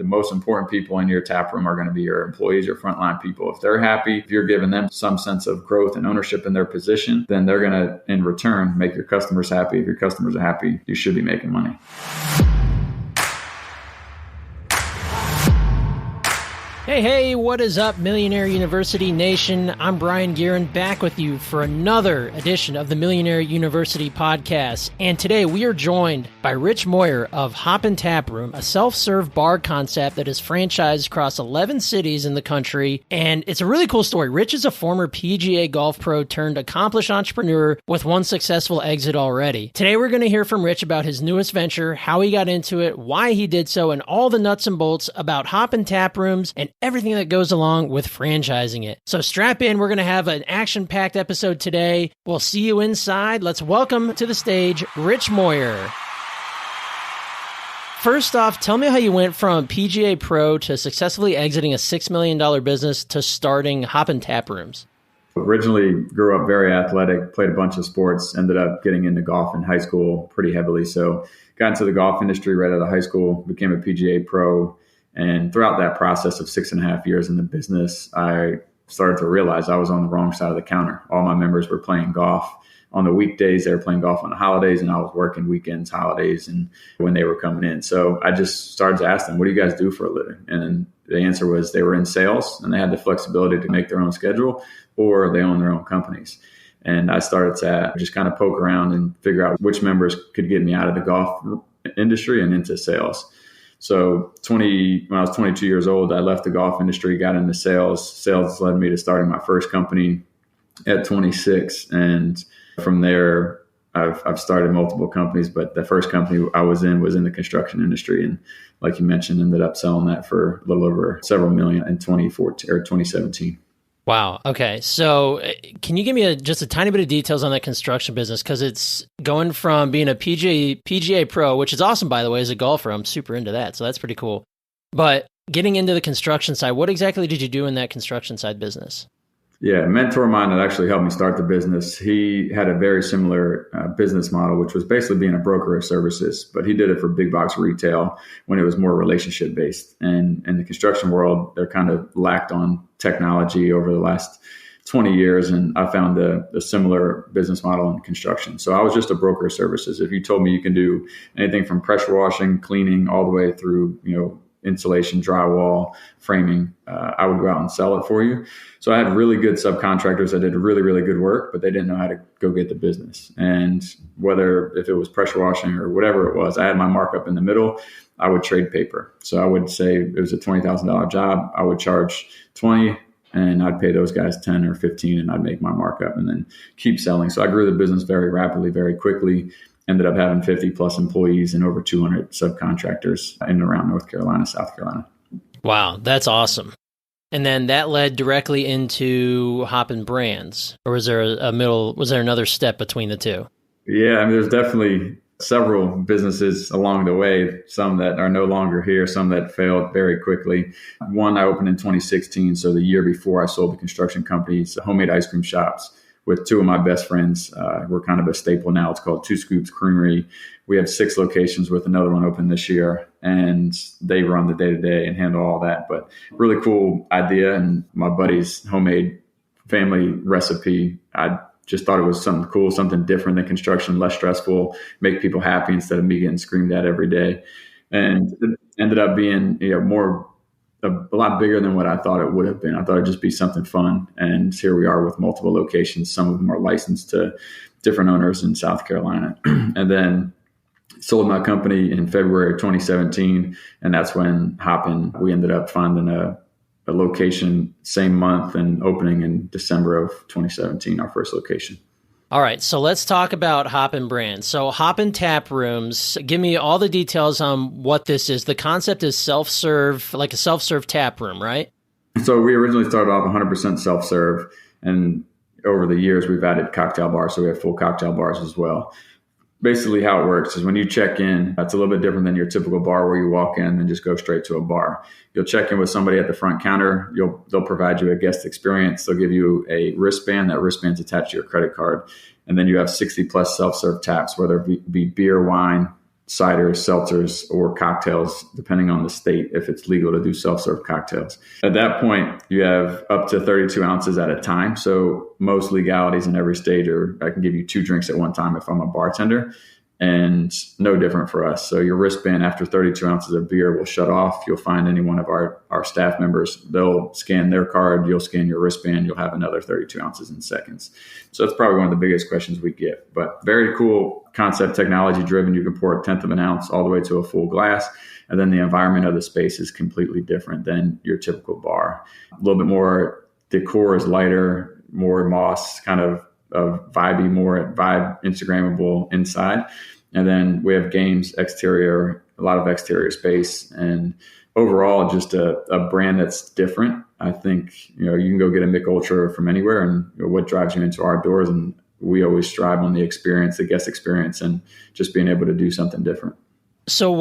The most important people in your tap room are going to be your employees, your frontline people. If they're happy, if you're giving them some sense of growth and ownership in their position, then they're going to, in return, make your customers happy. If your customers are happy, you should be making money. Hey, what is up, Millionaire University Nation? I'm Brien Gearin, back with you for another edition of the Millionaire University Podcast. And today we are joined by Rich Moyer of Hoppin Taproom, a self-serve bar concept that is franchised across 11 cities in the country. And it's a really cool story. Rich is a former PGA Golf Pro turned accomplished entrepreneur with one successful exit already. Today we're going to hear from Rich about his newest venture, how he got into it, why he did so, and all the nuts and bolts about Hoppin Taprooms and everything that goes along with franchising it. So strap in. We're going to have an action-packed episode today. We'll see you inside. Let's welcome to the stage, Rich Moyer. First off, tell me how you went from PGA Pro to successfully exiting a $6 million business to starting Hoppin Taprooms. Originally grew up very athletic, played a bunch of sports, ended up getting into golf in high school pretty heavily. So got into the golf industry right out of high school, became a PGA Pro. And throughout that process of 6.5 years in the business, I started to realize I was on the wrong side of the counter. All my members were playing golf on the weekdays. They were playing golf on the holidays, and I was working weekends, holidays, and when they were coming in. So I just started to ask them, what do you guys do for a living? And the answer was they were in sales, and they had the flexibility to make their own schedule, or they own their own companies. And I started to just kind of poke around and figure out which members could get me out of the golf industry and into sales. So when I was 22 years old, I left the golf industry, got into sales. Sales led me to starting my first company at 26. And from there, I've started multiple companies, but the first company I was in the construction industry. And like you mentioned, ended up selling that for a little over several million in 2017. Wow. Okay. So can you give me just a tiny bit of details on that construction business? Because it's going from being a PGA Pro, which is awesome, by the way, as a golfer. I'm super into that. So that's pretty cool. But getting into the construction side, what exactly did you do in that construction side business? Yeah, a mentor of mine that actually helped me start the business, he had a very similar business model, which was basically being a broker of services, but he did it for big box retail when it was more relationship based. And in the construction world, they're kind of lacked on technology over the last 20 years. And I found a similar business model in construction. So I was just a broker of services. If you told me you can do anything from pressure washing, cleaning, all the way through, insulation, drywall, framing, I would go out and sell it for you. So I had really good subcontractors that did really, really good work, but they didn't know how to go get the business. And if it was pressure washing or whatever it was, I had my markup in the middle. I would trade paper. So I would say it was a $20,000 job. I would charge 20 and I'd pay those guys 10 or 15 and I'd make my markup and then keep selling. So I grew the business very rapidly, very quickly. Ended up having 50 plus employees and over 200 subcontractors in and around North Carolina, South Carolina. Wow, that's awesome. And then that led directly into Hoppin Brands, or was there another step between the two? Yeah, there's definitely several businesses along the way, some that are no longer here, some that failed very quickly. One I opened in 2016, so the year before I sold the construction companies, homemade ice cream shops. With two of my best friends. We're kind of a staple now. It's called Two Scoops Creamery. We have 6 locations with another one open this year, and they run the day-to-day and handle all that. But really cool idea, and my buddy's homemade family recipe. I just thought it was something cool, something different than construction, less stressful, make people happy instead of me getting screamed at every day. And it ended up being a lot bigger than what I thought it would have been. I thought it'd just be something fun. And here we are with multiple locations. Some of them are licensed to different owners in South Carolina. And then sold my company in February of 2017. And that's when Hoppin, we ended up finding a location same month and opening in December of 2017, our first location. All right, so let's talk about Hoppin Brands. So Hoppin Taprooms, give me all the details on what this is. The concept is self-serve, like a self-serve tap room, right? So we originally started off 100% self-serve, and over the years we've added cocktail bars, so we have full cocktail bars as well. Basically how it works is when you check in, it's a little bit different than your typical bar where you walk in and just go straight to a bar. You'll check in with somebody at the front counter. They'll provide you a guest experience. They'll give you a wristband. That wristband's attached to your credit card. And then you have 60 plus self-serve taps, whether it be beer, wine, ciders, seltzers, or cocktails, depending on the state, if it's legal to do self-serve cocktails. At that point, you have up to 32 ounces at a time. So most legalities in every state I can give you 2 drinks at one time if I'm a bartender, and no different for us. So your wristband after 32 ounces of beer will shut off. You'll find any one of our staff members, they'll scan their card, you'll scan your wristband, you'll have another 32 ounces in seconds. So that's probably one of the biggest questions we get, but very cool concept, technology driven. You can pour 1/10 of an ounce all the way to a full glass. And then the environment of the space is completely different than your typical bar. A little bit more decor is lighter, more moss, kind of vibey, more vibe Instagrammable inside. And then we have games, exterior, a lot of exterior space, and overall just a brand that's different. I think, you can go get a Mick Ultra from anywhere, and what drives you into our doors. And we always strive on the experience, the guest experience, and just being able to do something different. So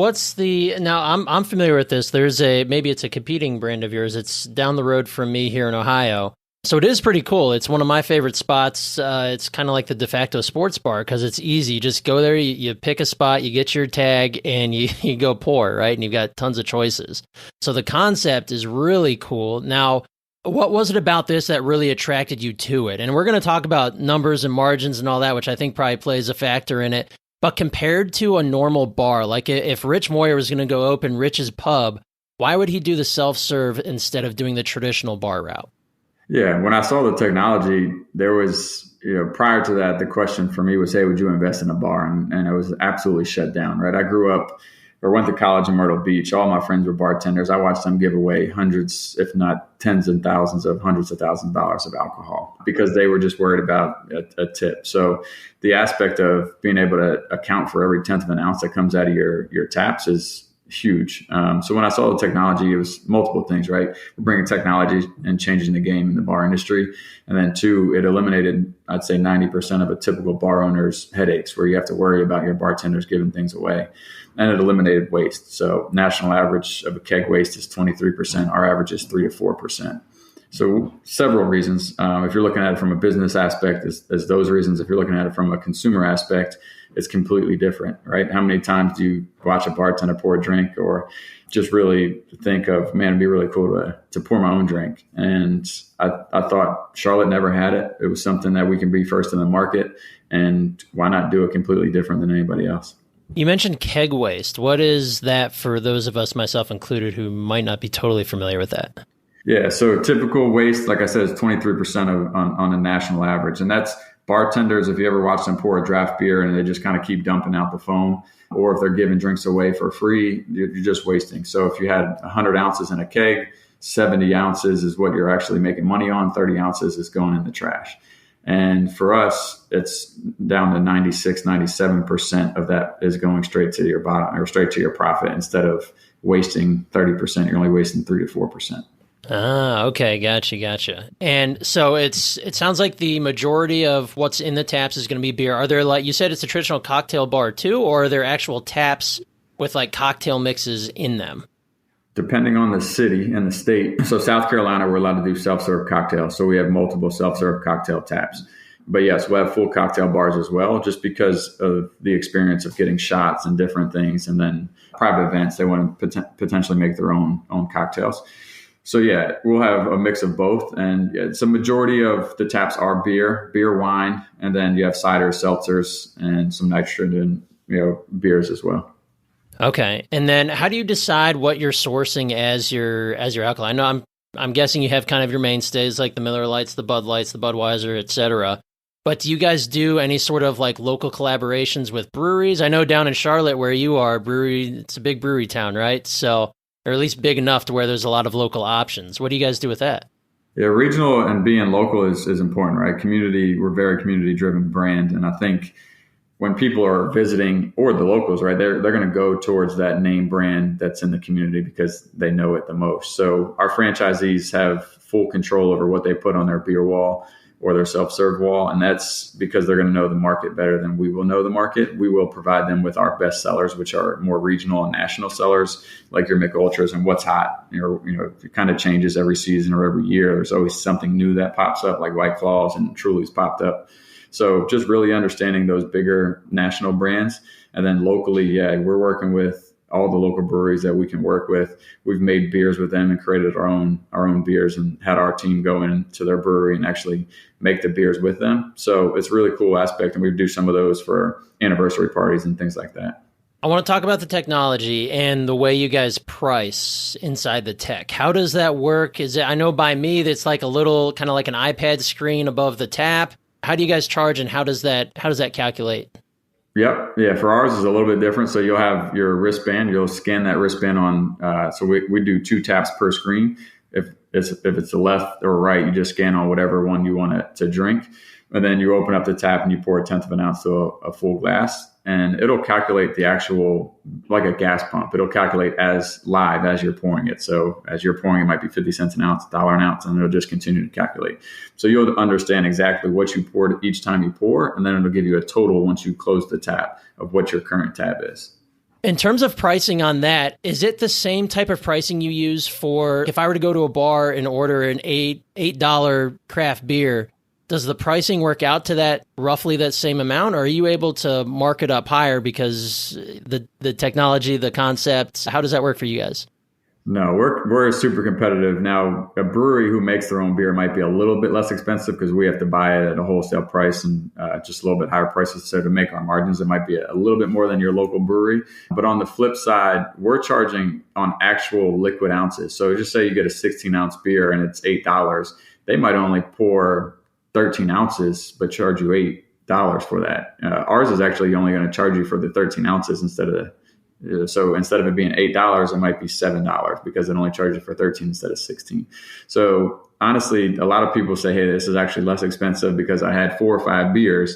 now I'm familiar with this. Maybe it's a competing brand of yours. It's down the road from me here in Ohio. So it is pretty cool. It's one of my favorite spots. It's kind of like the de facto sports bar because it's easy. You just go there, you pick a spot, you get your tag, and you go pour, right? And you've got tons of choices. So the concept is really cool. Now, what was it about this that really attracted you to it? And we're going to talk about numbers and margins and all that, which I think probably plays a factor in it. But compared to a normal bar, like if Rich Moyer was going to go open Rich's Pub, why would he do the self-serve instead of doing the traditional bar route? Yeah, when I saw the technology, there was, prior to that, the question for me was, hey, would you invest in a bar? And it was absolutely shut down, right? I grew up or went to college in Myrtle Beach. All my friends were bartenders. I watched them give away hundreds, if not tens and thousands of hundreds of thousands of dollars of alcohol because they were just worried about a tip. So the aspect of being able to account for every 1/10 of an ounce that comes out of your taps is huge. So when I saw the technology, it was multiple things, right? We're bringing technology and changing the game in the bar industry. And then 2, it eliminated, I'd say 90% of a typical bar owner's headaches where you have to worry about your bartenders giving things away. And it eliminated waste. So national average of a keg waste is 23%. Our average is 3 to 4%. So several reasons. If you're looking at it from a business aspect, as those reasons. If you're looking at it from a consumer aspect, it's completely different, right? How many times do you watch a bartender pour a drink or just really think of, man, it'd be really cool to pour my own drink? And I thought Charlotte never had it. It was something that we can be first in the market, and why not do it completely different than anybody else? You mentioned keg waste. What is that for those of us, myself included, who might not be totally familiar with that? Yeah, so typical waste, like I said, is 23% on a national average. And that's bartenders, if you ever watch them pour a draft beer and they just kind of keep dumping out the foam, or if they're giving drinks away for free, you're just wasting. So if you had 100 ounces in a keg, 70 ounces is what you're actually making money on, 30 ounces is going in the trash. And for us, it's down to 96, 97% of that is going straight to your bottom or straight to your profit. Instead of wasting 30%, you're only wasting 3 to 4%. Ah, okay. Gotcha. And so it sounds like the majority of what's in the taps is going to be beer. Are there, like you said, it's a traditional cocktail bar too, or are there actual taps with like cocktail mixes in them? Depending on the city and the state. So South Carolina, we're allowed to do self-serve cocktails. So we have multiple self-serve cocktail taps. But yes, we'll have full cocktail bars as well, just because of the experience of getting shots and different things. And then private events, they want to potentially make their own cocktails. So yeah, we'll have a mix of both. And it's a majority of the taps are beer, wine, and then you have ciders, seltzers, and some nitrogen, beers as well. Okay. And then how do you decide what you're sourcing as your alcohol? I know I'm guessing you have kind of your mainstays like the Miller Lights, the Bud Lights, the Budweiser, et cetera. But do you guys do any sort of like local collaborations with breweries? I know down in Charlotte where you are, it's a big brewery town, right? So, or at least big enough to where there's a lot of local options. What do you guys do with that? Yeah, regional and being local is important, right? We're a very community-driven brand. And I think when people are visiting, or the locals, right, they're going to go towards that name brand that's in the community because they know it the most. So our franchisees have full control over what they put on their beer wall or their self-serve wall. And that's because they're going to know the market better than we will know the market. We will provide them with our best sellers, which are more regional and national sellers, like your Mick Ultras and what's hot. It kind of changes every season or every year. There's always something new that pops up, like White Claws and Truly's popped up. So just really understanding those bigger national brands. And then locally, yeah, we're working with all the local breweries that we can work with. We've made beers with them and created our own beers and had our team go into their brewery and actually make the beers with them. So it's a really cool aspect. And we do some of those for anniversary parties and things like that. I want to talk about the technology and the way you guys price inside the tech. How does that work? I know by me, it's like a little kind of like an iPad screen above the tap. How do you guys charge and how does that calculate? Yep. Yeah. For ours is a little bit different. So you'll have your wristband, you'll scan that wristband on, so we do 2 taps per screen. If it's the left or right, you just scan on whatever one you want it to drink. And then you open up the tap and you pour 1/10 of an ounce to a full glass, and it'll calculate the actual, like a gas pump. It'll calculate as live as you're pouring it. So as you're pouring, it might be 50 cents an ounce, $1 an ounce, and it'll just continue to calculate. So you'll understand exactly what you poured each time you pour, and then it'll give you a total once you close the tap of what your current tab is. In terms of pricing on that, is it the same type of pricing you use for, if I were to go to a bar and order an $8 craft beer, does the pricing work out to that roughly that same amount, or are you able to mark it up higher because the technology, the concepts, how does that work for you guys? No, we're super competitive. Now, a brewery who makes their own beer might be a little bit less expensive because we have to buy it at a wholesale price and just a little bit higher prices. So to make our margins, it might be a little bit more than your local brewery. But on the flip side, we're charging on actual liquid ounces. So just say you get a 16-ounce beer and it's $8. They might only pour 13 ounces, but charge you $8 for that. Ours is actually only going to charge you for the 13 ounces instead of it being $8, it might be $7 because it only charges you for 13 instead of 16. So honestly, a lot of people say, hey, this is actually less expensive because I had 4 or 5 beers,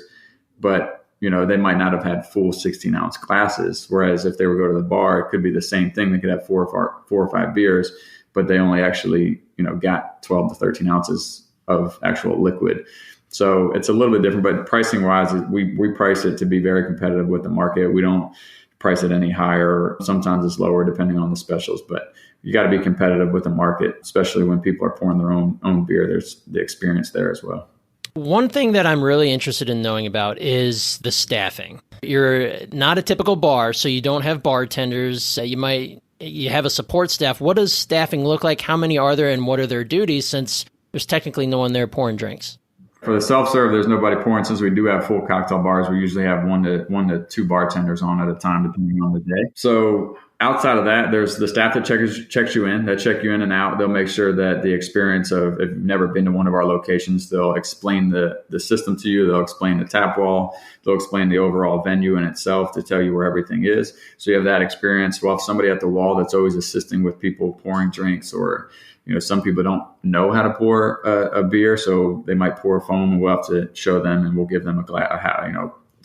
but they might not have had full 16-ounce glasses. Whereas if they were to go to the bar, it could be the same thing. They could have 4 or 5 beers, but they only actually, got 12 to 13 ounces of actual liquid. So it's a little bit different, but pricing wise, we price it to be very competitive with the market. We don't price it any higher. Sometimes it's lower depending on the specials, but you got to be competitive with the market, especially when people are pouring their own beer. There's the experience there as well. One thing that I'm really interested in knowing about is the staffing. You're not a typical bar, so you don't have bartenders. You have a support staff. What does staffing look like? How many are there and what are their duties, since there's technically no one there pouring drinks? For the self-serve, there's nobody pouring. Since we do have full cocktail bars, we usually have one to 2 bartenders on at a time, depending on the day. So outside of that, there's the staff that checks you in. They check you in and out. They'll make sure that the experience of, if you've never been to one of our locations, they'll explain the system to you. They'll explain the tap wall. They'll explain the overall venue in itself to tell you where everything is. So you have that experience. We'll have somebody at the wall that's always assisting with people pouring drinks, or some people don't know how to pour a beer, so they might pour a foam, and we'll have to show them, and we'll give them a glass,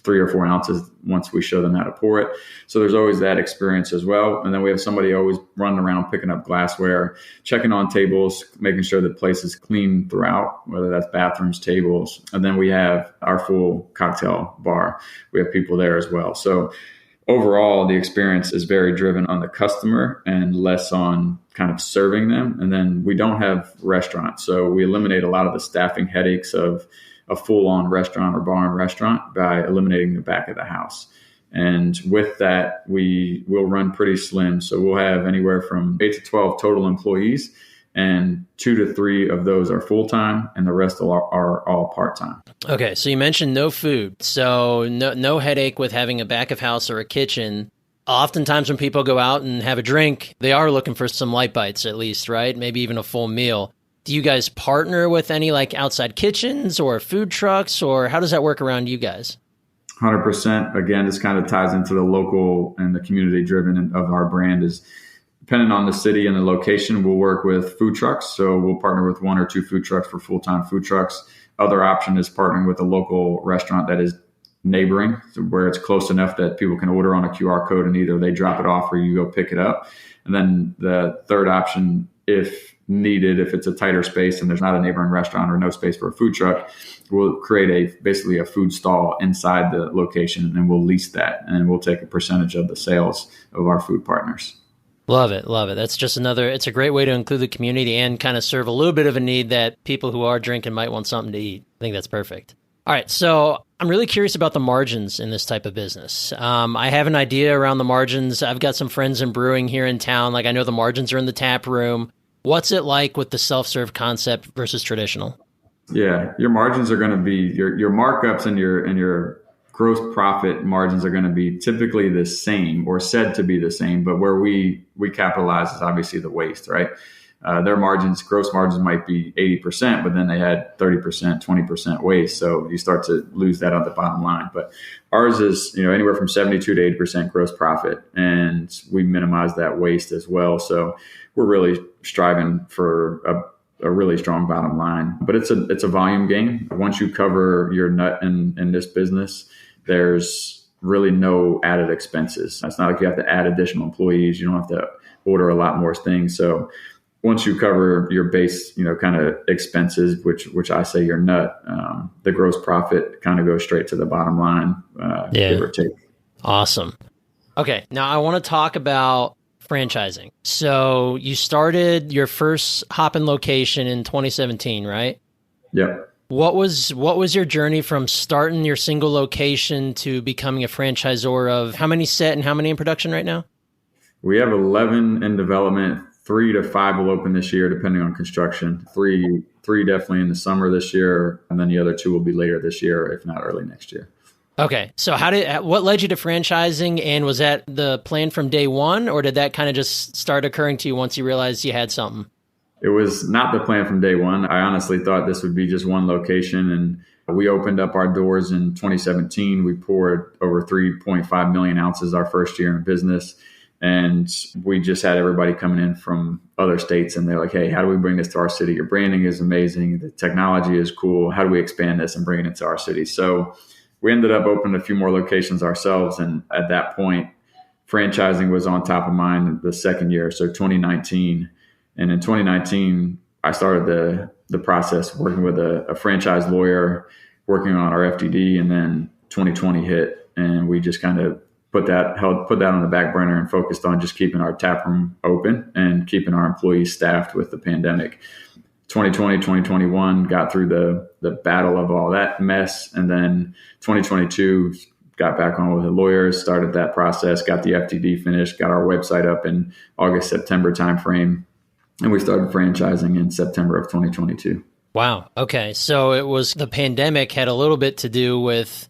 3 or 4 ounces once we show them how to pour it. So there's always that experience as well. And then we have somebody always running around picking up glassware, checking on tables, making sure the place is clean throughout, whether that's bathrooms, tables. And then we have our full cocktail bar. We have people there as well. So overall, the experience is very driven on the customer and less on kind of serving them. And then we don't have restaurants. So we eliminate a lot of the staffing headaches of a full-on restaurant or bar and restaurant by eliminating the back of the house. And with that, we will run pretty slim. So we'll have anywhere from 8 to 12 total employees, and 2 to 3 of those are full-time, and the rest are all part-time. Okay, so you mentioned no food. So no headache with having a back of house or a kitchen. Oftentimes when people go out and have a drink, they are looking for some light bites at least, right? Maybe even a full meal. Do you guys partner with any outside kitchens or food trucks, or how does that work around you guys? 100%. Again, this kind of ties into the local and the community driven of our brand. Is depending on the city and the location, we'll work with food trucks. So we'll partner with 1 or 2 food trucks for full-time food trucks. Other option is partnering with a local restaurant that is neighboring, so where it's close enough that people can order on a QR code and either they drop it off or you go pick it up. And then the third option, if needed, if it's a tighter space and there's not a neighboring restaurant or no space for a food truck, we'll create basically a food stall inside the location, and we'll lease that, and we'll take a percentage of the sales of our food partners. Love it. Love it. That's just it's a great way to include the community and kind of serve a little bit of a need that people who are drinking might want something to eat. I think that's perfect. All right. So I'm really curious about the margins in this type of business. I have an idea around the margins. I've got some friends in brewing here in town. Like I know the margins are in the tap room. What's it like with the self-serve concept versus traditional? Yeah, your margins are going to be your markups and your gross profit margins are going to be typically the same or said to be the same. But where we capitalize is obviously the waste, right? Their margins, gross margins might be 80%, but then they had 30%, 20% waste. So you start to lose that on the bottom line. But ours is, anywhere from 72 to 80% gross profit. And we minimize that waste as well. So we're really striving for a really strong bottom line, but it's a volume game. Once you cover your nut in this business, there's really no added expenses. It's not like you have to add additional employees. You don't have to order a lot more things. So once you cover your base, kind of expenses, which I say your nut, the gross profit kind of goes straight to the bottom line, give or take. Awesome. Okay. Now I want to talk about franchising. So you started your first Hoppin location in 2017, right? Yep. What was your journey from starting your single location to becoming a franchisor of how many set and how many in production right now? We have 11 in development. 3 to 5 will open this year, depending on construction. Three definitely in the summer this year, and then the other 2 will be later this year, if not early next year. Okay, so what led you to franchising, and was that the plan from day one, or did that kind of just start occurring to you once you realized you had something? It was not the plan from day one. I honestly thought this would be just one location, and we opened up our doors in 2017. We poured over 3.5 million ounces our first year in business. And we just had everybody coming in from other states, and they're like, hey, how do we bring this to our city? Your branding is amazing. The technology is cool. How do we expand this and bring it into our city? So we ended up opening a few more locations ourselves. And at that point, franchising was on top of mind the second year, so 2019. And in 2019, I started the process working with a franchise lawyer, working on our FDD, and then 2020 hit, and we just kind of put that on the back burner and focused on just keeping our tap room open and keeping our employees staffed with the pandemic. 2020, 2021 got through the battle of all that mess. And then 2022 got back on with the lawyers, started that process, got the FTD finished, got our website up in August, September timeframe. And we started franchising in September of 2022. Wow. Okay. So it was the pandemic had a little bit to do with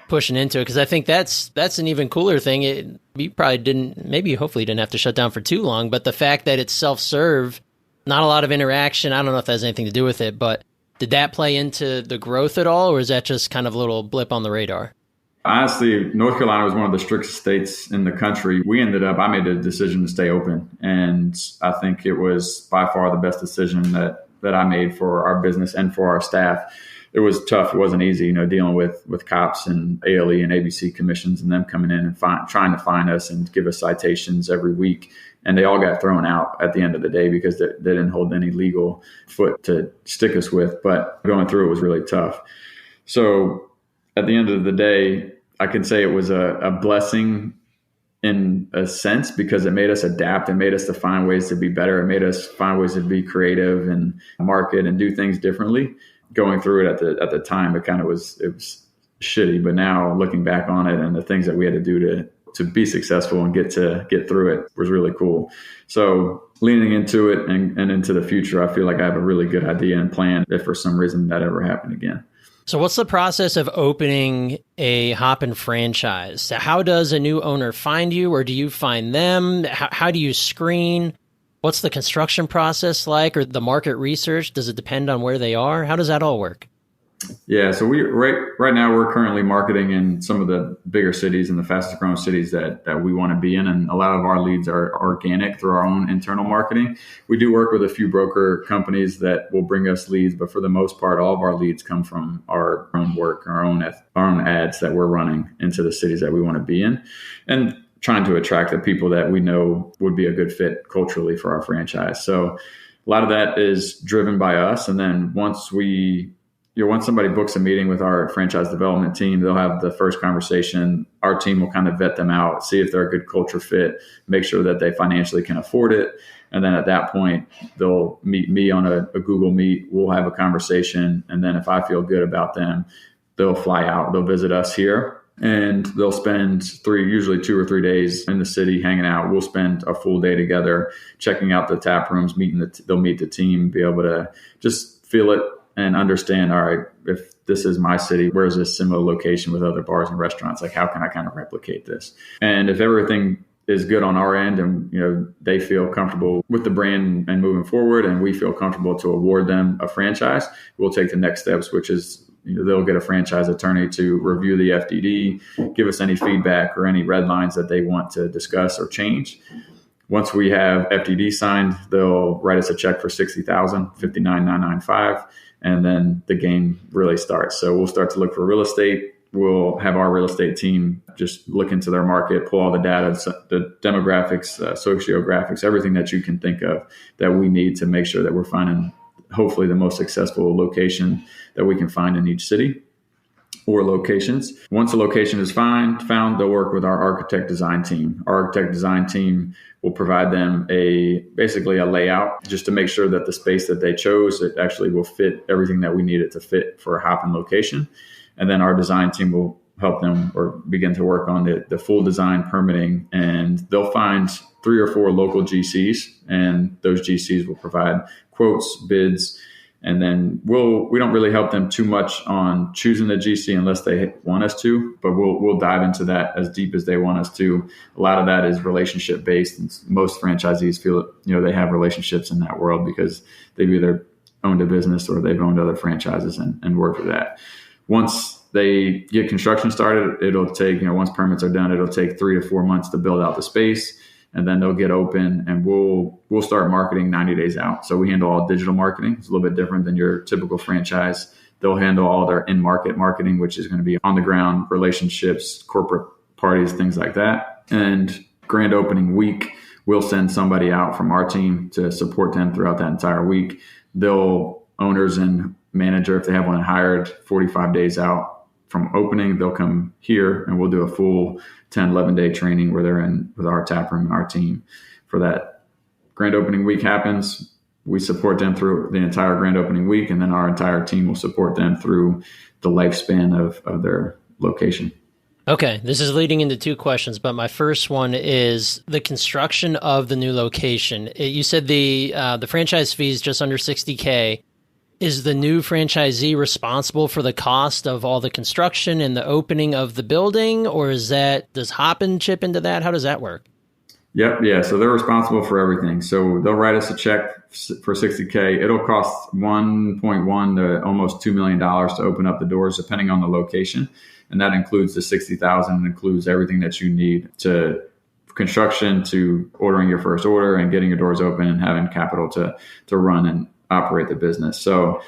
pushing into it, because I think that's an even cooler thing. You probably hopefully didn't have to shut down for too long, but the fact that it's self-serve, not a lot of interaction, I don't know if that has anything to do with it, but did that play into the growth at all, or is that just kind of a little blip on the radar? Honestly, North Carolina was one of the strictest states in the country. I made a decision to stay open, and I think it was by far the best decision that I made for our business and for our staff. It was tough. It wasn't easy, dealing with cops and ALE and ABC commissions and them coming in and trying to find us and give us citations every week. And they all got thrown out at the end of the day because they didn't hold any legal foot to stick us with. But going through it was really tough. So at the end of the day, I can say it was a blessing in a sense, because it made us adapt and made us to find ways to be better. It made us find ways to be creative and market and do things differently. Going through it at the time, it was shitty. But now looking back on it and the things that we had to do to be successful and get through it was really cool. So leaning into it and into the future, I feel like I have a really good idea and plan if for some reason that ever happened again. So what's the process of opening a Hoppin franchise? How does a new owner find you, or do you find them? How do you screen? What's the construction process like, or the market research? Does it depend on where they are? How does that all work? Yeah, so right now we're currently marketing in some of the bigger cities and the fastest growing cities that we want to be in. And a lot of our leads are organic through our own internal marketing. We do work with a few broker companies that will bring us leads, but for the most part, all of our leads come from our own work, our own ads that we're running into the cities that we want to be in, and trying to attract the people that we know would be a good fit culturally for our franchise. So a lot of that is driven by us. And then once somebody books a meeting with our franchise development team, they'll have the first conversation. Our team will kind of vet them out, see if they're a good culture fit, make sure that they financially can afford it. And then at that point, they'll meet me on a Google Meet. We'll have a conversation. And then if I feel good about them, they'll fly out, they'll visit us here, and they'll spend usually 2 or 3 days in the city hanging out. We'll spend a full day together, checking out the tap rooms, they'll meet the team, be able to just feel it and understand, all right, if this is my city, where's this similar location with other bars and restaurants? Like, how can I kind of replicate this? And if everything is good on our end and, they feel comfortable with the brand and moving forward, and we feel comfortable to award them a franchise, we'll take the next steps, which is, they'll get a franchise attorney to review the FDD, give us any feedback or any red lines that they want to discuss or change. Once we have FDD signed, they'll write us a check for $60,000, $59,995, and then the game really starts. So we'll start to look for real estate. We'll have our real estate team just look into their market, pull all the data, the demographics, sociographics, everything that you can think of that we need to make sure that we're finding hopefully the most successful location that we can find in each city or locations. Once a location is found, they'll work with our architect design team. Our architect design team will provide them basically a layout just to make sure that the space that they chose, it actually will fit everything that we need it to fit for a Hoppin location. And then our design team will help them or begin to work on the full design permitting, and they'll find 3 or 4 local GCs, and those GCs will provide quotes, bids, and then we don't really help them too much on choosing the GC unless they want us to, but we'll dive into that as deep as they want us to. A lot of that is relationship based, and most franchisees feel they have relationships in that world because they've either owned a business or they've owned other franchises and worked with that. Once they get construction started, it'll take, once permits are done, it'll take 3 to 4 months to build out the space, and then they'll get open, and we'll start marketing 90 days out. So we handle all digital marketing. It's a little bit different than your typical franchise. They'll handle all their in-market marketing, which is going to be on the ground, relationships, corporate parties, things like that. And grand opening week, we'll send somebody out from our team to support them throughout that entire week. Owners and manager, if they have one hired 45 days out from opening, they'll come here and we'll do a full 10, 11-day training where they're in with our tap room and our team. For that grand opening week happens, we support them through the entire grand opening week, and then our entire team will support them through the lifespan of their location. Okay, this is leading into 2 questions, but my first one is the construction of the new location. You said the franchise fee is just under $60K. Is the new franchisee responsible for the cost of all the construction and the opening of the building, or does Hoppin chip into that? How does that work? Yep. Yeah. So they're responsible for everything. So they'll write us a check for $60K. It'll cost $1.1 to almost $2 million to open up the doors, depending on the location. And that includes the $60,000 and includes everything that you need to construction, to ordering your first order and getting your doors open and having capital to run and operate the business. So,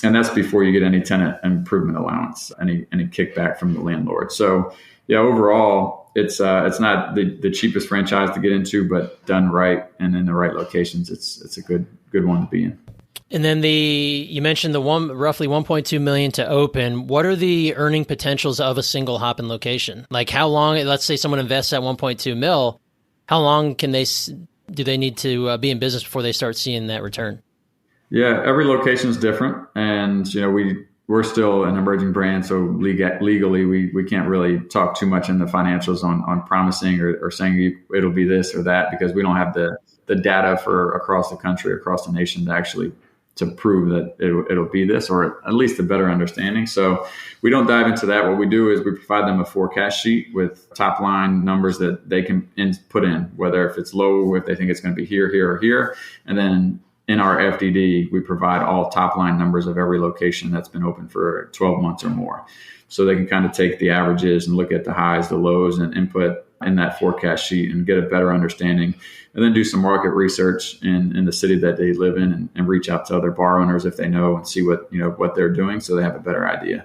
and that's before you get any tenant improvement allowance, any kickback from the landlord. So yeah, overall, it's not the cheapest franchise to get into, but done right and in the right locations, it's a good one to be in. And then you mentioned the roughly $1.2 million to open. What are the earning potentials of a single Hoppin location? Like how long? Let's say someone invests at $1.2 million. How long do they need to be in business before they start seeing that return? Yeah, every location is different, and we're still an emerging brand, so legally we can't really talk too much in the financials on promising or saying it'll be this or that, because we don't have the data for across the country, across the nation to prove that it'll be this, or at least a better understanding. So we don't dive into that. What we do is we provide them a forecast sheet with top line numbers that they can put in, whether if it's low, if they think it's going to be here, here, or here, and then in our FDD, we provide all top line numbers of every location that's been open for 12 months or more. So they can kind of take the averages and look at the highs, the lows, and input in that forecast sheet and get a better understanding, and then do some market research in the city that they live in and reach out to other bar owners if they know and see what they're doing so they have a better idea.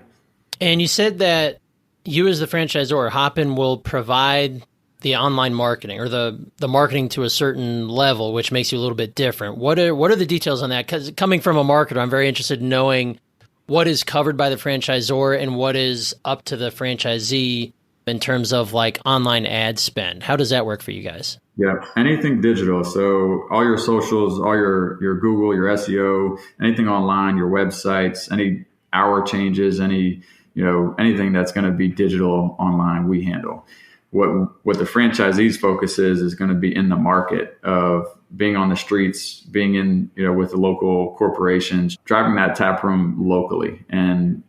And you said that you as the franchisor, Hoppin will provide the online marketing or the marketing to a certain level, which makes you a little bit different. What are the details on that? Because coming from a marketer, I'm very interested in knowing what is covered by the franchisor and what is up to the franchisee in terms of like online ad spend. How does that work for you guys? Yeah, anything digital. So all your socials, all your Google, your SEO, anything online, your websites, any hour changes, any anything that's going to be digital online, we handle. What the franchisees focus is going to be in the market of being on the streets, being in, with the local corporations, driving that tap room locally and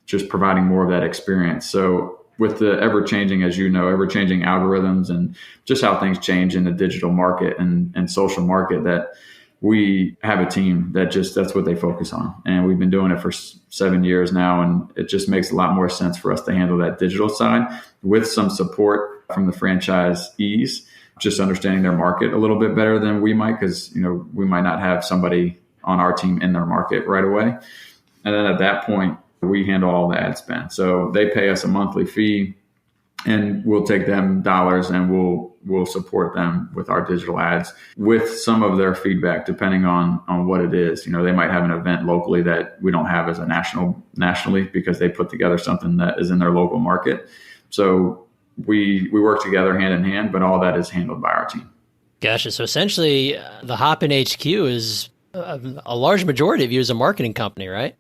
just providing more of that experience. So with the ever-changing algorithms and just how things change in the digital market and social market, that we have a team that's what they focus on. And we've been doing it for 7 years now. And it just makes a lot more sense for us to handle that digital side with some support from the franchisees, just understanding their market a little bit better than we might, because, we might not have somebody on our team in their market right away. And then at that point, we handle all the ad spend. So they pay us a monthly fee, and we'll take them dollars and we'll support them with our digital ads with some of their feedback, depending on what it is. They might have an event locally that we don't have as a nationally, because they put together something that is in their local market. So we work together hand in hand, but all that is handled by our team. Gotcha. So essentially, the Hoppin HQ is a large majority of you as a marketing company, right?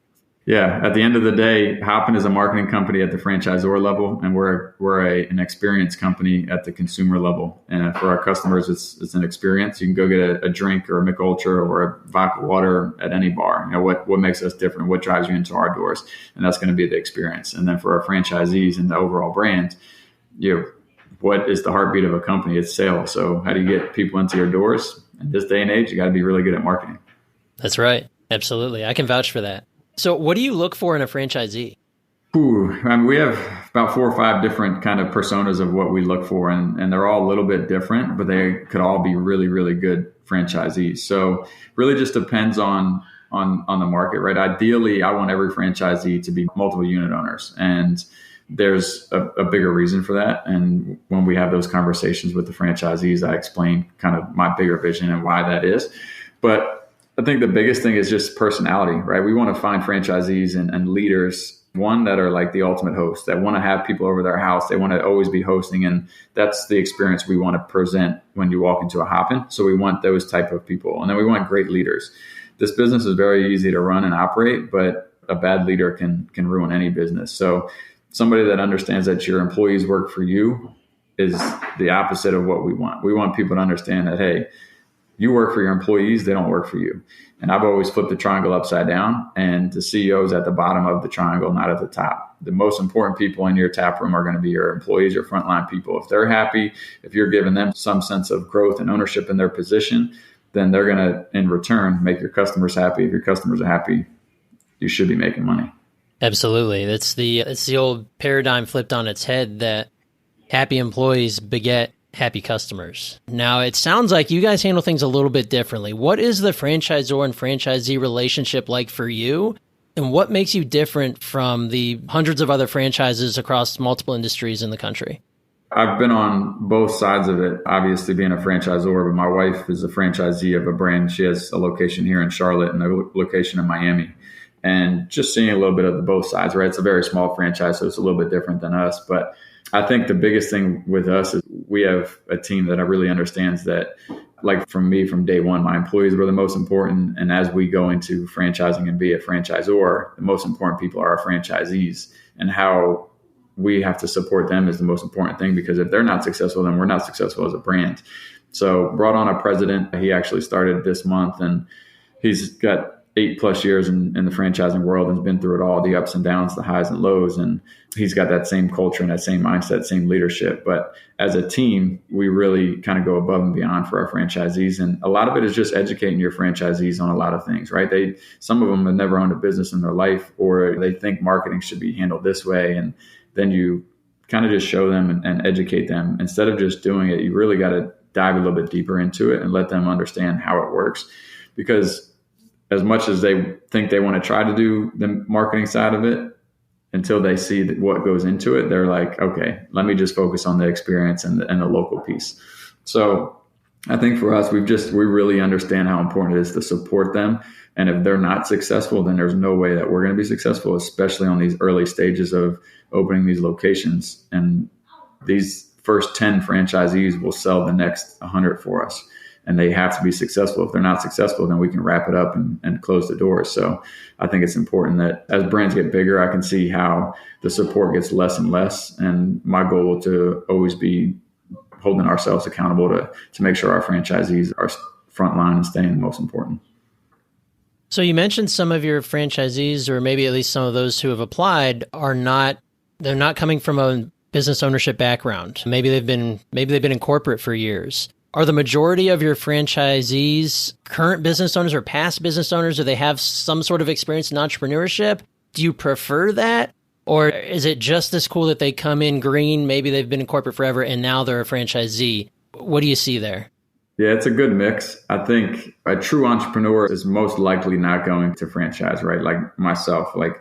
Yeah. At the end of the day, Hoppin is a marketing company at the franchisor level, and we're an experience company at the consumer level. And for our customers, it's an experience. You can go get a drink or a Mick Ultra or a vodka water at any bar. What makes us different? What drives you into our doors? And that's going to be the experience. And then for our franchisees and the overall brand, what is the heartbeat of a company? It's sales. So how do you get people into your doors? In this day and age, you got to be really good at marketing. That's right. Absolutely. I can vouch for that. So what do you look for in a franchisee? We have about 4 or 5 different kind of personas of what we look for, and they're all a little bit different, but they could all be really, really good franchisees. So really just depends on the market, right? Ideally, I want every franchisee to be multiple unit owners, and there's a bigger reason for that. And when we have those conversations with the franchisees, I explain kind of my bigger vision and why that is. But I think the biggest thing is just personality, right? We want to find franchisees and leaders, one, that are like the ultimate host, that want to have people over their house. They want to always be hosting. And that's the experience we want to present when you walk into a Hoppin. So we want those type of people. And then we want great leaders. This business is very easy to run and operate, but a bad leader can ruin any business. So somebody that understands that your employees work for you is the opposite of what we want. We want people to understand that, hey, you work for your employees, they don't work for you. And I've always flipped the triangle upside down, and the CEO is at the bottom of the triangle, not at the top. The most important people in your tap room are going to be your employees, your frontline people. If they're happy, if you're giving them some sense of growth and ownership in their position, then they're going to, in return, make your customers happy. If your customers are happy, you should be making money. Absolutely. It's the old paradigm flipped on its head, that happy employees beget happy customers. Now, it sounds like you guys handle things a little bit differently. What is the franchisor and franchisee relationship like for you? And what makes you different from the hundreds of other franchises across multiple industries in the country? I've been on both sides of it, obviously being a franchisor, but my wife is a franchisee of a brand. She has a location here in Charlotte and a location in Miami. And just seeing a little bit of the both sides, right? It's a very small franchise, so it's a little bit different than us. But I think the biggest thing with us is we have a team that really understands that, like from day one, my employees were the most important. And as we go into franchising and be a franchisor, the most important people are our franchisees, and how we have to support them is the most important thing, because if they're not successful, then we're not successful as a brand. So brought on a president. He actually started this month, and he's got 8+ years in the franchising world and has been through it all, the ups and downs, the highs and lows. And he's got that same culture and that same mindset, same leadership. But as a team, we really kind of go above and beyond for our franchisees. And a lot of it is just educating your franchisees on a lot of things, right? Some of them have never owned a business in their life, or they think marketing should be handled this way. And then you kind of just show them and educate them. Instead of just doing it, you really got to dive a little bit deeper into it and let them understand how it works. Because as much as they think they want to try to do the marketing side of it, until they see what goes into it, they're like, okay, let me just focus on the experience and the local piece. So I think for us, we really understand how important it is to support them. And if they're not successful, then there's no way that we're going to be successful, especially on these early stages of opening these locations. And these first 10 franchisees will sell the next 100 for us. and they have to be successful. If they're not successful, then we can wrap it up and close the doors. So I think it's important that as brands get bigger, I can see how the support gets less and less. And my goal to always be holding ourselves accountable to make sure our franchisees are frontline and staying the most important. So you mentioned some of your franchisees, or maybe at least some of those who have applied, they're not coming from a business ownership background. Maybe they've been in corporate for years. Are the majority of your franchisees current business owners or past business owners? Do they have some sort of experience in entrepreneurship? Do you prefer that? Or is it just as cool that they come in green, maybe they've been in corporate forever and now they're a franchisee? What do you see there? Yeah, it's a good mix. I think a true entrepreneur is most likely not going to franchise, right? Like myself, like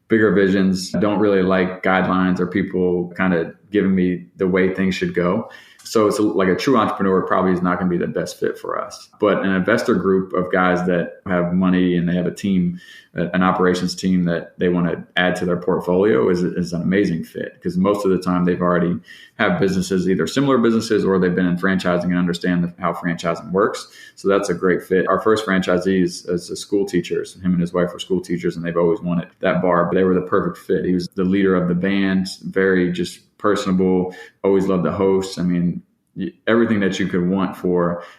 bigger visions. I don't really like guidelines or people kind of giving me the way things should go. So it's like a true entrepreneur probably is not going to be the best fit for us. But an investor group of guys that have money and they have a team, an operations team that they want to add to their portfolio is an amazing fit, because most of the time they've already have businesses, either similar businesses or they've been in franchising and understand how franchising works. So that's a great fit. Our first franchisee is a school teachers. Him and his wife were school teachers, and they've always wanted that bar. But they were the perfect fit. He was the leader of the band, very just personable, always loved to host. I mean, everything that you could want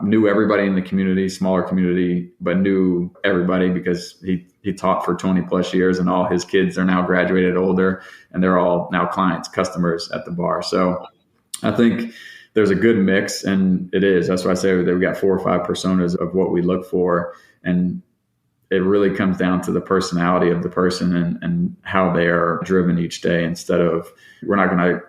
knew everybody in the community, smaller community, but knew everybody because he taught for 20 plus years, and all his kids are now graduated older, and they're all now clients, customers at the bar. So I think there's a good mix, and it is. That's why I say that we got 4 or 5 personas of what we look for. And it really comes down to the personality of the person and how they are driven each day, instead of, we're not going to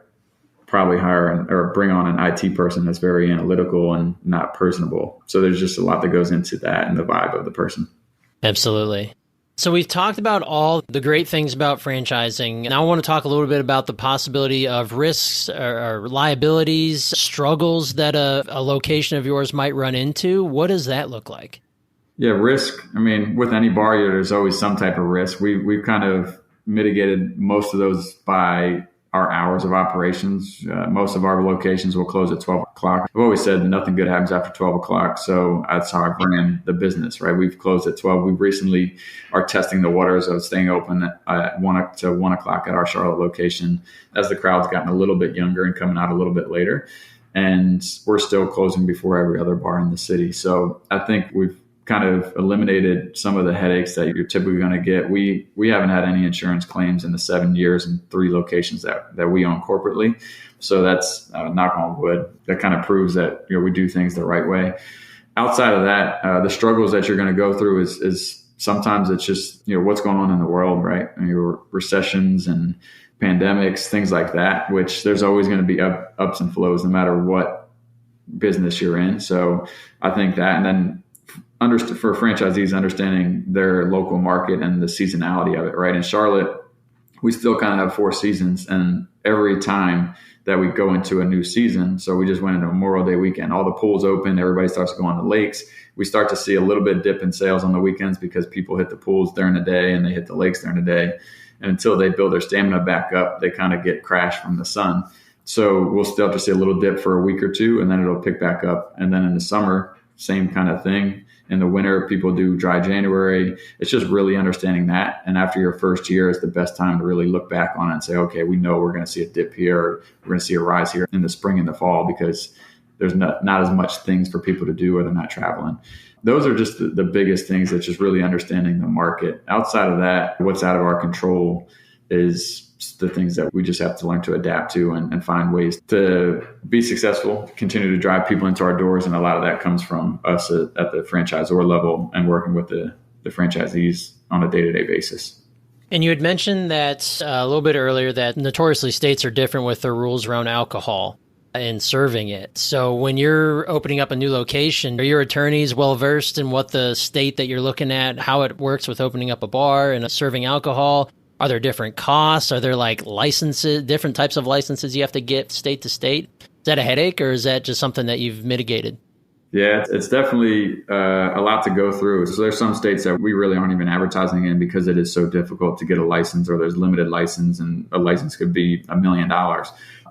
probably hire or bring on an IT person that's very analytical and not personable. So there's just a lot that goes into that and the vibe of the person. Absolutely. So we've talked about all the great things about franchising. Now I want to talk a little bit about the possibility of risks or liabilities, struggles that a location of yours might run into. What does that look like? Yeah, risk. I mean, with any bar, there's always some type of risk. We've kind of mitigated most of those by our hours of operations. Most of our locations will close at 12 o'clock. I've always said nothing good happens after 12 o'clock. So that's how I ran the business, right? We've closed at 12. We recently are testing the waters of staying open at 1 o'clock at our Charlotte location, as the crowd's gotten a little bit younger and coming out a little bit later. And we're still closing before every other bar in the city. So I think we've kind of eliminated some of the headaches that you're typically going to get. We haven't had any insurance claims in the 7 years and 3 locations that we own corporately. So that's knock on wood. That kind of proves that we do things the right way. Outside of that, the struggles that you're going to go through is sometimes it's just what's going on in the world, right? I mean, recessions and pandemics, things like that. Which there's always going to be ups and flows, no matter what business you're in. So I think that, and then for franchisees, understanding their local market and the seasonality of it, right? In Charlotte, we still kind of have 4 seasons, and every time that we go into a new season, so we just went into Memorial Day weekend, all the pools open, everybody starts to go on the lakes. We start to see a little bit dip in sales on the weekends because people hit the pools during the day and they hit the lakes during the day. And until they build their stamina back up, they kind of get crashed from the sun. So we'll still have to see a little dip for a week or 2, and then it'll pick back up. And then in the summer, same kind of thing. In the winter, people do dry January. It's just really understanding that. And after your first year is the best time to really look back on it and say, okay, we know we're going to see a dip here, or we're going to see a rise here in the spring and the fall, because there's not as much things for people to do, or they're not traveling. Those are just the biggest things. That's just really understanding the market. Outside of that, what's out of our control is the things that we just have to learn to adapt to and find ways to be successful, continue to drive people into our doors. And a lot of that comes from us at the franchisor level and working with the franchisees on a day-to-day basis. And you had mentioned that a little bit earlier that notoriously states are different with their rules around alcohol and serving it. So when you're opening up a new location, are your attorneys well-versed in what the state that you're looking at, how it works with opening up a bar and serving alcohol? Are there different costs? Are there like licenses, different types of licenses you have to get state to state? Is that a headache, or is that just something that you've mitigated? Yeah, it's definitely a lot to go through. So there's some states that we really aren't even advertising in because it is so difficult to get a license, or there's limited license, and a license could be $1 million.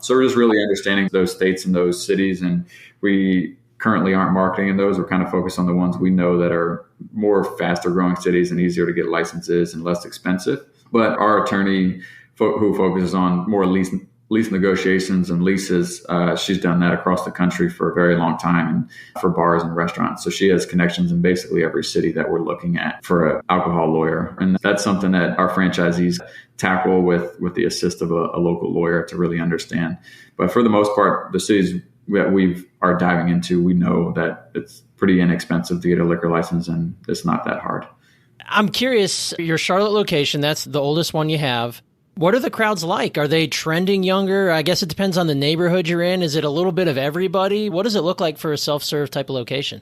So we're just really understanding those states and those cities. And we currently aren't marketing in those. We're kind of focused on the ones we know that are more faster growing cities and easier to get licenses and less expensive. But our attorney who focuses on more lease negotiations and leases, she's done that across the country for a very long time and for bars and restaurants. So she has connections in basically every city that we're looking at for an alcohol lawyer. And that's something that our franchisees tackle with the assist of a local lawyer to really understand. But for the most part, the cities that we are diving into, we know that it's pretty inexpensive to get a liquor license and it's not that hard. I'm curious, your Charlotte location, that's the oldest one you have. What are the crowds like? Are they trending younger? I guess it depends on the neighborhood you're in. Is it a little bit of everybody? What does it look like for a self-serve type of location?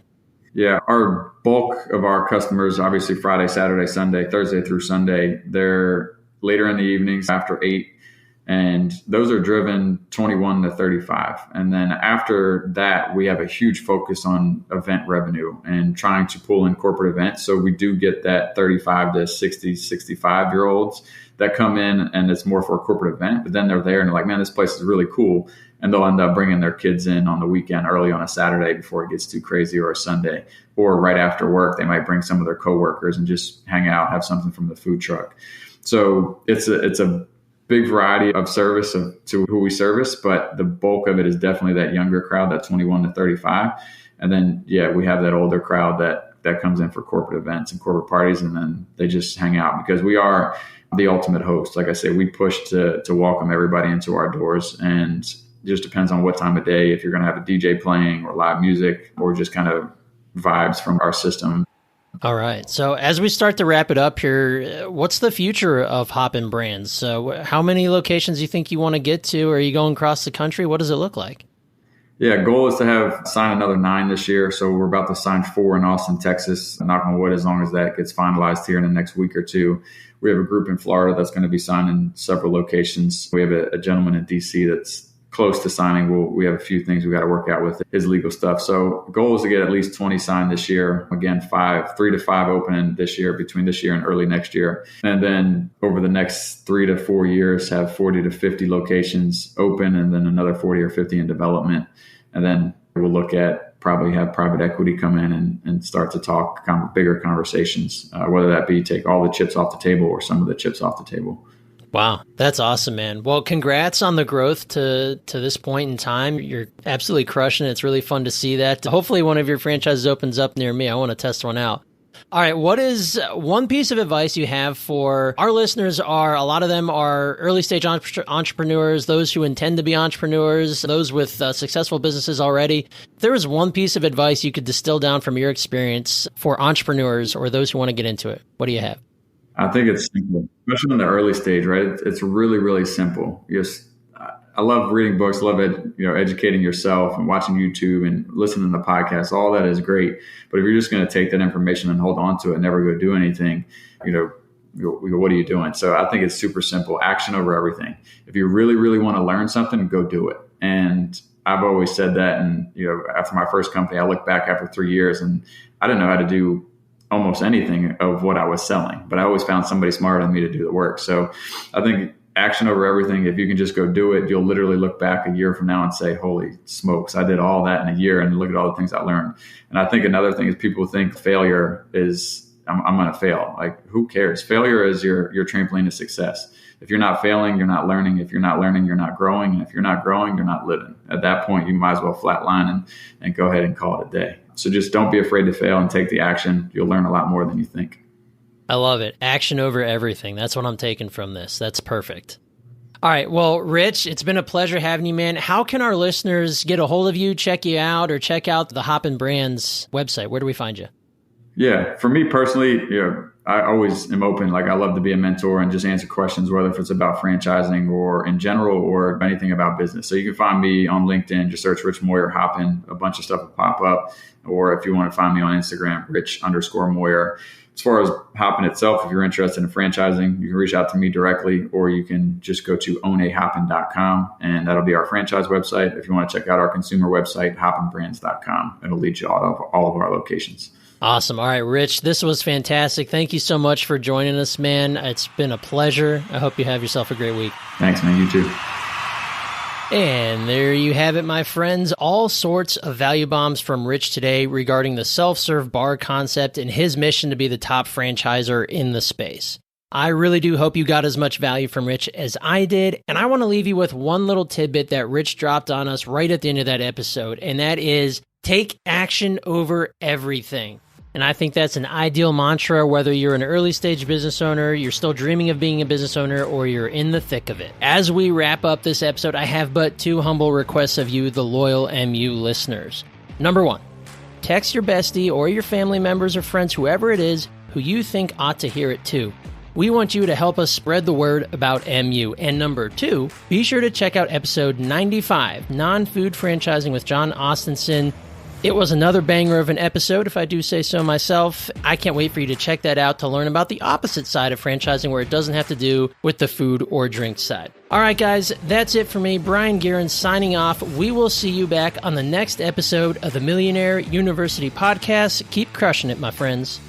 Yeah, our bulk of our customers, obviously Friday, Saturday, Sunday, Thursday through Sunday, they're later in the evenings after 8. And those are driven 21 to 35. And then after that, we have a huge focus on event revenue and trying to pull in corporate events. So we do get that 35 to 60, 65-year-olds that come in and it's more for a corporate event. But then they're there and they're like, man, this place is really cool. And they'll end up bringing their kids in on the weekend early on a Saturday before it gets too crazy, or a Sunday. Or right after work, they might bring some of their coworkers and just hang out, have something from the food truck. So it's a big variety of service to who we service, but the bulk of it is definitely that younger crowd, that 21 to 35. And then, we have that older crowd that comes in for corporate events and corporate parties, and then they just hang out because we are the ultimate host. Like I say, we push to welcome everybody into our doors, and it just depends on what time of day, if you're going to have a DJ playing or live music or just kind of vibes from our system. All right. So as we start to wrap it up here, what's the future of Hoppin Brands? So how many locations do you think you want to get to? Are you going across the country? What does it look like? Yeah, goal is to sign another 9 this year. So we're about to sign 4 in Austin, Texas. Knock on wood, as long as that gets finalized here in the next week or two. We have a group in Florida that's going to be signing several locations. We have a gentleman in DC that's close to signing. We have a few things we got to work out with his legal stuff. So goal is to get at least 20 signed this year. Again, 3 to 5 opening this year, between this year and early next year. And then over the next 3 to 4 years, have 40 to 50 locations open, and then another 40 or 50 in development. And then we'll look at probably have private equity come in and start to talk bigger conversations, whether that be take all the chips off the table or some of the chips off the table. Wow, that's awesome, man. Well, congrats on the growth to this point in time. You're absolutely crushing it. It's really fun to see that. Hopefully one of your franchises opens up near me. I want to test one out. All right, what is one piece of advice you have for our listeners? A lot of them are early stage entrepreneurs, those who intend to be entrepreneurs, those with successful businesses already. If there was one piece of advice you could distill down from your experience for entrepreneurs or those who want to get into it, what do you have? I think it's simple, especially in the early stage, right? It's really, really simple. I love reading books, love educating yourself and watching YouTube and listening to podcasts. All that is great. But if you're just going to take that information and hold on to it and never go do anything, what are you doing? So I think it's super simple. Action over everything. If you really, really want to learn something, go do it. And I've always said that. And, after my first company, I look back after 3 years and I didn't know how to do almost anything of what I was selling, but I always found somebody smarter than me to do the work. So I think action over everything. If you can just go do it, you'll literally look back a year from now and say, holy smokes, I did all that in a year, and look at all the things I learned. And I think another thing is people think failure is, I'm going to fail. Like, who cares? Failure is your trampoline to success. If you're not failing, you're not learning. If you're not learning, you're not growing. And if you're not growing, you're not living. At that point, you might as well flatline and go ahead and call it a day. So just don't be afraid to fail and take the action. You'll learn a lot more than you think. I love it. Action over everything. That's what I'm taking from this. That's perfect. All right. Well, Rich, it's been a pleasure having you, man. How can our listeners get a hold of you, check you out, or check out the Hoppin Brands website? Where do we find you? Yeah, for me personally, I always am open. Like, I love to be a mentor and just answer questions, whether if it's about franchising or in general or anything about business. So you can find me on LinkedIn, just search Rich Moyer Hoppin, a bunch of stuff will pop up. Or if you want to find me on Instagram, Rich_Moyer. As far as Hoppin itself, if you're interested in franchising, you can reach out to me directly, or you can just go to ownahoppin.com, and that'll be our franchise website. If you want to check out our consumer website, hoppinbrands.com, it'll lead you all of our locations. Awesome. All right, Rich, this was fantastic. Thank you so much for joining us, man. It's been a pleasure. I hope you have yourself a great week. Thanks, man. You too. And there you have it, my friends. All sorts of value bombs from Rich today regarding the self-serve bar concept and his mission to be the top franchisor in the space. I really do hope you got as much value from Rich as I did, and I want to leave you with one little tidbit that Rich dropped on us right at the end of that episode, and that is take action over everything. And I think that's an ideal mantra, whether you're an early stage business owner, you're still dreaming of being a business owner, or you're in the thick of it. As we wrap up this episode, I have but two humble requests of you, the loyal MU listeners. Number one, text your bestie or your family members or friends, whoever it is, who you think ought to hear it too. We want you to help us spread the word about MU. And number two, be sure to check out episode 95, Non-Food Franchising with John Austenson. It was another banger of an episode, if I do say so myself. I can't wait for you to check that out to learn about the opposite side of franchising where it doesn't have to do with the food or drink side. All right, guys, that's it for me. Brien Gearin signing off. We will see you back on the next episode of the Millionaire University Podcast. Keep crushing it, my friends.